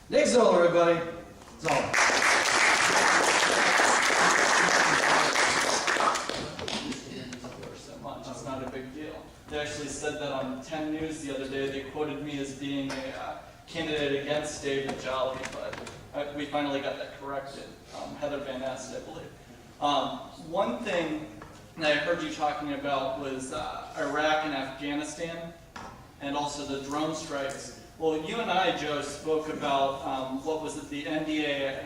Nick Zoller, everybody. Zoller. So much. It's not a big deal. They actually said that on 10 News the other day. They quoted me as being a candidate against David Jolly, but we finally got that corrected. Heather Van Ness, I believe. One thing that I heard you talking about was Iraq and Afghanistan, and also the drone strikes. Well, you and I, Joe, spoke about, what was it, the NDAA,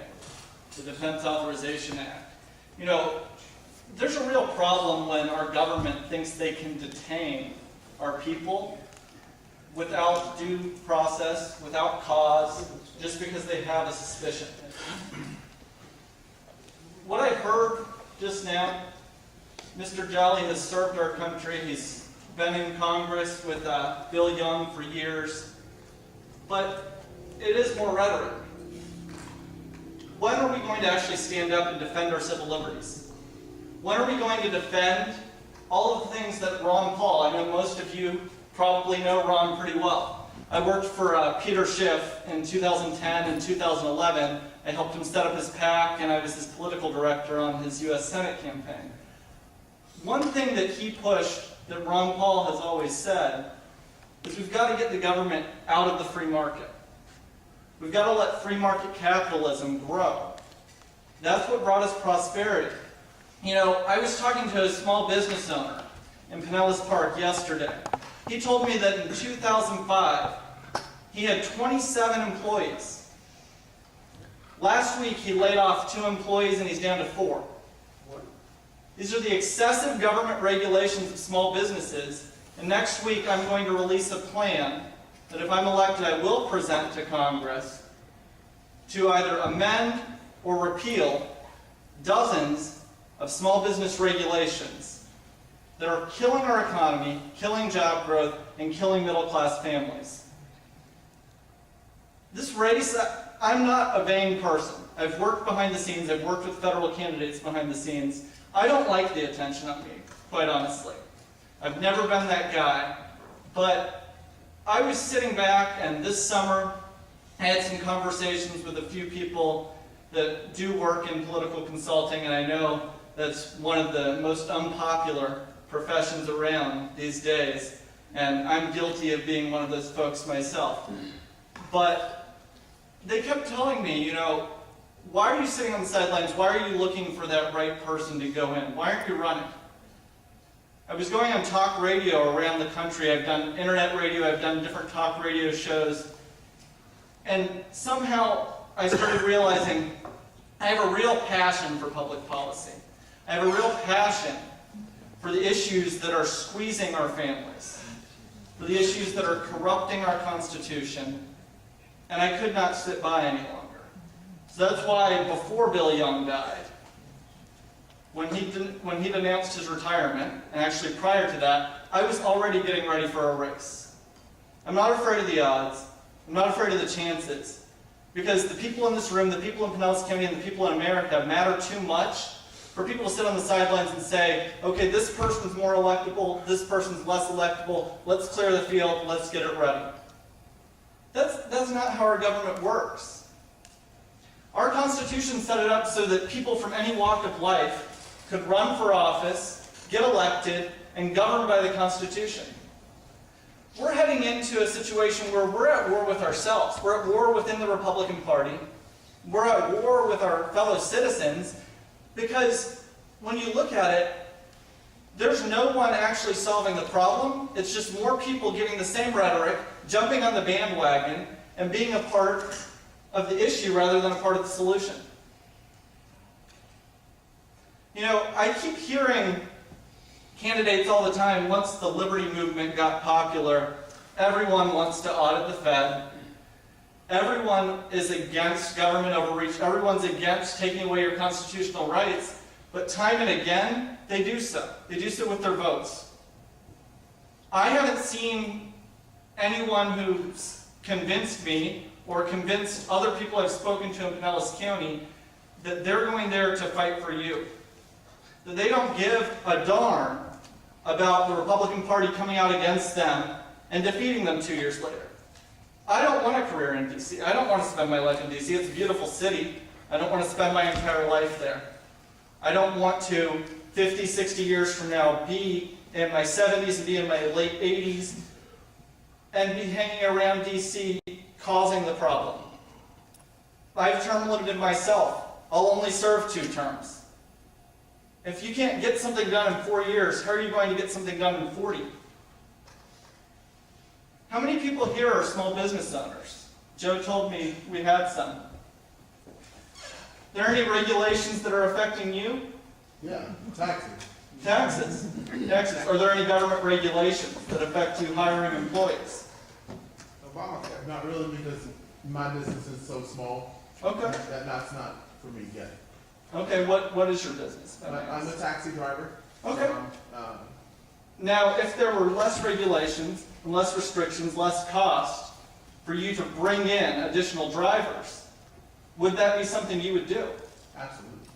the Defense Authorization Act. You know, there's a real problem when our government thinks they can detain our people without due process, without cause, just because they have a suspicion. What I heard just now, Mr. Jolly has served our country. He's been in Congress with Bill Young for years. But it is more rhetoric. When are we going to actually stand up and defend our civil liberties? When are we going to defend all of the things that Ron Paul, I know most of you probably know Ron pretty well. I worked for Peter Schiff in 2010 and 2011. I helped him set up his PAC, and I was his political director on his U.S. Senate campaign. One thing that he pushed that Ron Paul has always said is we've got to get the government out of the free market. We've got to let free market capitalism grow. That's what brought us prosperity. You know, I was talking to a small business owner in Pinellas Park yesterday. He told me that in 2005, he had 27 employees. Last week, he laid off 2 employees and he's down to 4. These are the excessive government regulations of small businesses. And next week, I'm going to release a plan that if I'm elected, I will present to Congress to either amend or repeal dozens of small business regulations that are killing our economy, killing job growth, and killing middle-class families. This race, I'm not a vain person. I've worked behind the scenes. I've worked with federal candidates behind the scenes. I don't like the attention on me, quite honestly. I've never been that guy, but I was sitting back, and this summer I had some conversations with a few people that do work in political consulting, and I know that's one of the most unpopular professions around these days, and I'm guilty of being one of those folks myself. But they kept telling me, you know, why are you sitting on the sidelines? Why are you looking for that right person to go in? Why aren't you running? I was going on talk radio around the country. I've done internet radio. I've done different talk radio shows. And somehow I started realizing I have a real passion for public policy. I have a real passion for the issues that are squeezing our families, for the issues that are corrupting our Constitution, and I could not sit by any longer. So that's why before Bill Young died, when he'd announced his retirement, and actually prior to that, I was already getting ready for a race. I'm not afraid of the odds. I'm not afraid of the chances. Because the people in this room, the people in Pinellas County, and the people in America matter too much for people to sit on the sidelines and say, okay, this person's more electable, this person's less electable, let's clear the field, let's get it ready. That's not how our government works. Our Constitution set it up so that people from any walk of life could run for office, get elected, and govern by the Constitution. We're heading into a situation where we're at war with ourselves. We're at war within the Republican Party. We're at war with our fellow citizens because when you look at it, there's no one actually solving the problem. It's just more people giving the same rhetoric, jumping on the bandwagon, and being a part of the issue rather than a part of the solution. You know, I keep hearing candidates all the time, once the liberty movement got popular, everyone wants to audit the Fed. Everyone is against government overreach. Everyone's against taking away your constitutional rights. But time and again, they do so. They do so with their votes. I haven't seen anyone who's convinced me or convinced other people I've spoken to in Pinellas County that they're going there to fight for you. That they don't give a darn about the Republican Party coming out against them and defeating them 2 years later. I don't want a career in DC. I don't want to spend my life in DC. It's a beautiful city. I don't want to spend my entire life there. I don't want to, 50, 60 years from now, be in my 70s and be in my late 80s and be hanging around DC causing the problem. I've term limited myself. I'll only serve 2 terms. If you can't get something done in 4 years, how are you going to get something done in 40? How many people here are small business owners? Joe told me we had some. Are there any regulations that are affecting you? Yeah, taxes. Taxes. Taxes. Are there any government regulations that affect you hiring employees? Obamacare, not really, because my business is so small. Okay. That's not for me yet. Okay, what is your business? I'm a taxi driver. Okay. Now, if there were less regulations, less restrictions, less cost for you to bring in additional drivers, would that be something you would do? Absolutely.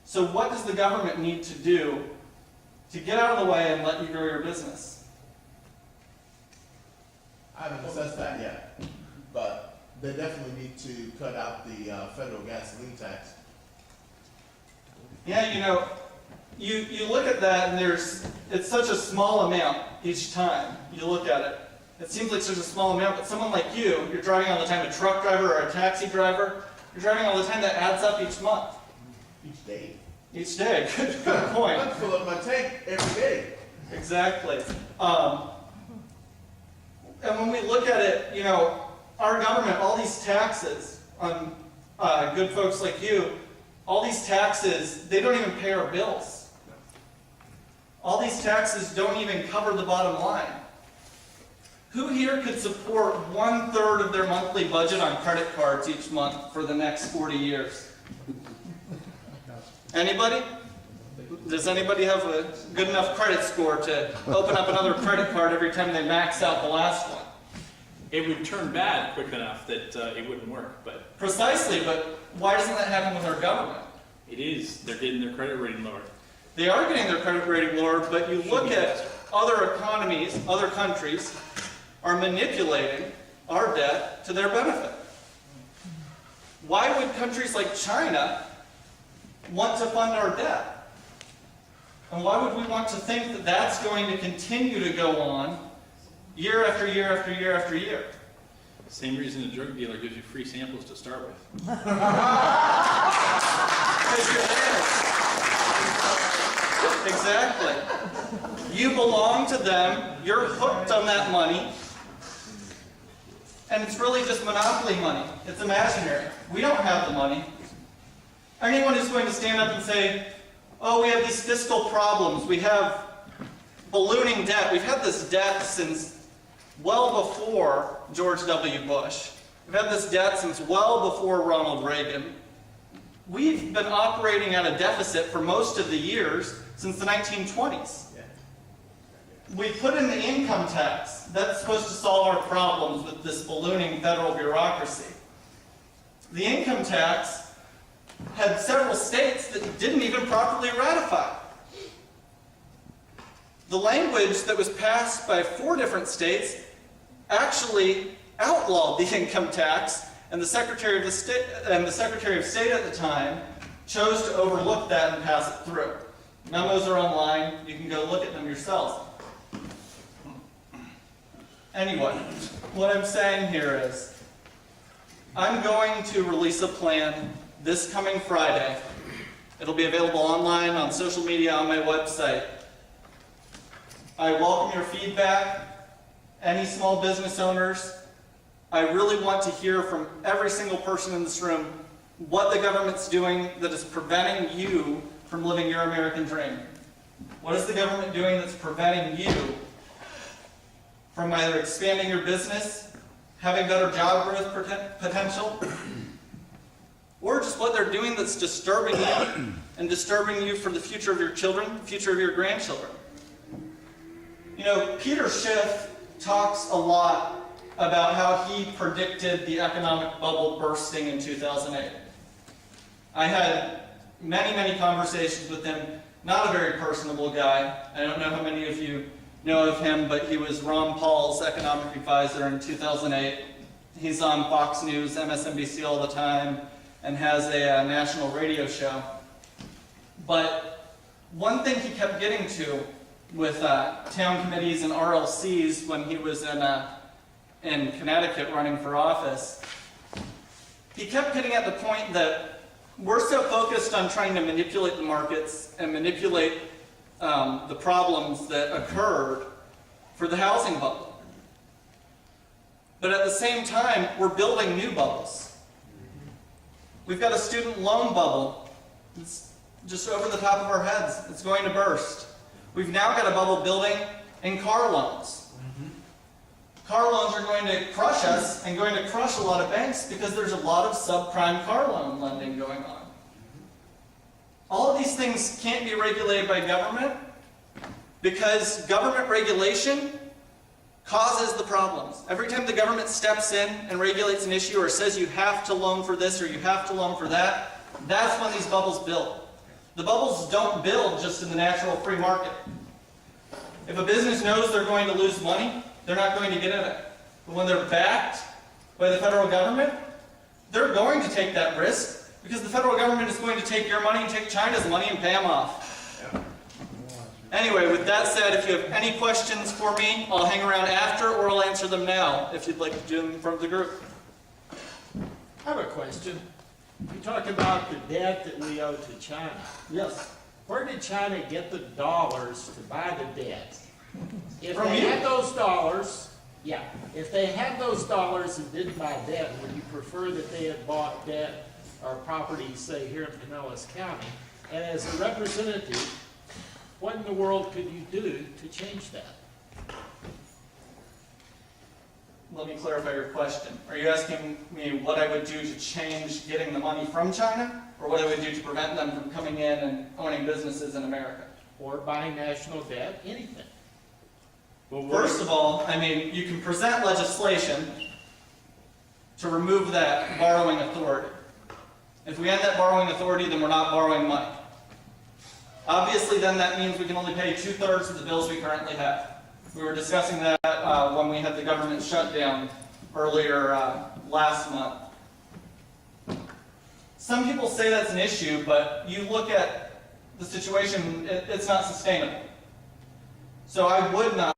So what does the government need to do to get out of the way and let you grow your business? I haven't assessed that yet, but they definitely need to cut out the federal gasoline tax. Yeah, you know, you look at that and it's such a small amount each time you look at it. It seems like such a small amount, but someone like you're driving all the time, a truck driver or a taxi driver, you're driving all the time, that adds up each month. Each day. Each day, good point. I fill up my tank every day. Exactly. And when we look at it, you know, our government, all these taxes on good folks like you, all these taxes, they don't even pay our bills. All these taxes don't even cover the bottom line. Who here could support 1/3 of their monthly budget on credit cards each month for the next 40 years? Anybody? Does anybody have a good enough credit score to open up another credit card every time they max out the last one? It would turn bad quick enough that it wouldn't work, but Precisely, but why doesn't that happen with our government? it is. They're getting their credit rating lowered. They are getting their credit rating lowered, but you look at other economies, other countries are manipulating our debt to their benefit. Why would countries like China want to fund our debt? And why would we want to think that that's going to continue to go on year after year after year after year? Same reason a drug dealer gives you free samples to start with. Because you're there. Exactly. You belong to them, you're hooked on that money, and it's really just monopoly money. It's imaginary. We don't have the money. Anyone who's going to stand up and say, oh, we have these fiscal problems, we have ballooning debt, we've had this debt since well before George W. Bush. We've had this debt since well before Ronald Reagan. We've been operating at a deficit for most of the years since the 1920s. We put in the income tax. That's supposed to solve our problems with this ballooning federal bureaucracy. The income tax had several states that didn't even properly ratify. The language that was passed by 4 different states actually outlawed the income tax, and the Secretary of State at the time chose to overlook that and pass it through. Memos are online. You can go look at them yourselves. Anyway, what I'm saying here is I'm going to release a plan this coming Friday. It'll be available online, on social media, on my website. I welcome your feedback. Any small business owners, I really want to hear from every single person in this room what the government's doing that is preventing you from living your American dream. What is the government doing that's preventing you from either expanding your business, having better job growth potential, or just what they're doing that's disturbing you and disturbing you for the future of your children, the future of your grandchildren. You know, Peter Schiff talks a lot about how he predicted the economic bubble bursting in 2008. I had many, many conversations with him. Not a very personable guy. I don't know how many of you know of him, but he was Ron Paul's economic advisor in 2008. He's on Fox News, MSNBC all the time, and has a national radio show. But one thing he kept getting to with town committees and RLCs when he was in Connecticut running for office, he kept getting at the point that we're so focused on trying to manipulate the markets and manipulate the problems that occurred for the housing bubble. But at the same time, we're building new bubbles. We've got a student loan bubble. It's just over the top of our heads. It's going to burst. We've now got a bubble building in car loans. Car loans are going to crush us and going to crush a lot of banks because there's a lot of subprime car loan lending going on. All of these things can't be regulated by government because government regulation causes the problems. Every time the government steps in and regulates an issue or says you have to loan for this or you have to loan for that, that's when these bubbles build. The bubbles don't build just in the natural free market. If a business knows they're going to lose money, they're not going to get in it. But when they're backed by the federal government, they're going to take that risk because the federal government is going to take your money and take China's money and pay them off. Anyway, with that said, if you have any questions for me, I'll hang around after or I'll answer them now if you'd like to do them in front of the group. I have a question. You talk about the debt that we owe to China. Yes. Where did China get the dollars to buy the debt? If From they you. had those dollars, if they had those dollars and didn't buy debt, would you prefer that they had bought debt or property, say, here in Pinellas County? And as a representative, what in the world could you do to change that? Let me clarify your question. Are you asking me what I would do to change getting the money from China, or what I would do to prevent them from coming in and owning businesses in America? Or buying national debt, anything? Well, First of all, I mean, you can present legislation to remove that borrowing authority. If we end that borrowing authority, then we're not borrowing money. Obviously, then that means we can only pay 2/3 of the bills we currently have. We were discussing that when we had the government shutdown earlier last month. Some people say that's an issue, but you look at the situation, it's not sustainable. So I would not